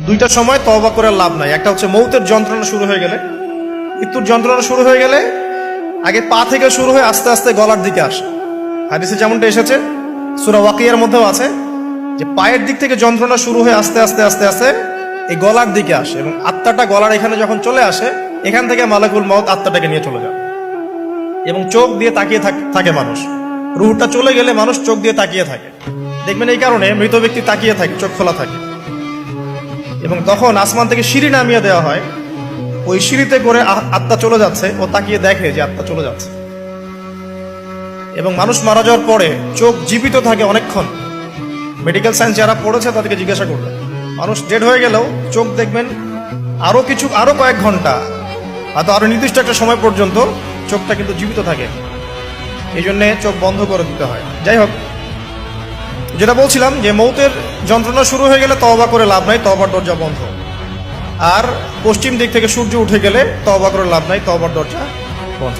দুইটা সময় তওবা করে লাভ নাই। একটা হচ্ছে মৌতের যন্ত্রণা শুরু হয়ে গেলে, মৃত্যুর যন্ত্রণা শুরু হয়ে গেলে আগে পা থেকে শুরু হয়ে আস্তে আস্তে গলার দিকে আসে। হাদিসে যেমনটা এসেছে, সূরা ওয়াকিয়ার মধ্যেও আছে যে পায়ের দিক থেকে যন্ত্রণা শুরু হয়ে আস্তে আস্তে আস্তে আস্তে এই গলার দিকে আসে, এবং আত্মাটা গলার এখানে যখন চলে আসে, এখান থেকে মালাকুল মউত আত্মাটাকে নিয়ে চলে যায়। এবং চোখ দিয়ে তাকিয়ে থাকে মানুষ, রুহটা চলে গেলে মানুষ চোখ দিয়ে তাকিয়ে থাকে। দেখবেন এই কারণে মৃত ব্যক্তি তাকিয়ে থাকে, চোখ খোলা থাকে। এবং তখন আসমান থেকে সিঁড়ি নামিয়ে দেওয়া হয়, ওই সিঁড়িতে করে আত্মা চলে যাচ্ছে, ও তাকিয়ে দেখে যে আত্মা চলে যাচ্ছে। এবং মানুষ মারা যাওয়ার পরে চোখ জীবিত থাকে অনেকক্ষণ। মেডিকেল সায়েন্স যারা পড়েছে তাদেরকে জিজ্ঞাসা করবে, মানুষ ডেড হয়ে গেলেও চোখ দেখবেন আরো কয়েক ঘন্টা, হয়তো আরো নির্দিষ্ট একটা সময় পর্যন্ত চোখটা কিন্তু জীবিত থাকে। এই জন্যে চোখ বন্ধ করে দিতে হয়। যাই হোক, যেটা বলছিলাম যে মৌতের যন্ত্রণা শুরু হয়ে গেলে তওবা করে লাভ নাই, তওবার দরজা বন্ধ। আর পশ্চিম দিক থেকে সূর্য উঠে গেলে তওবা করে লাভ নাই, তওবার দরজা বন্ধ।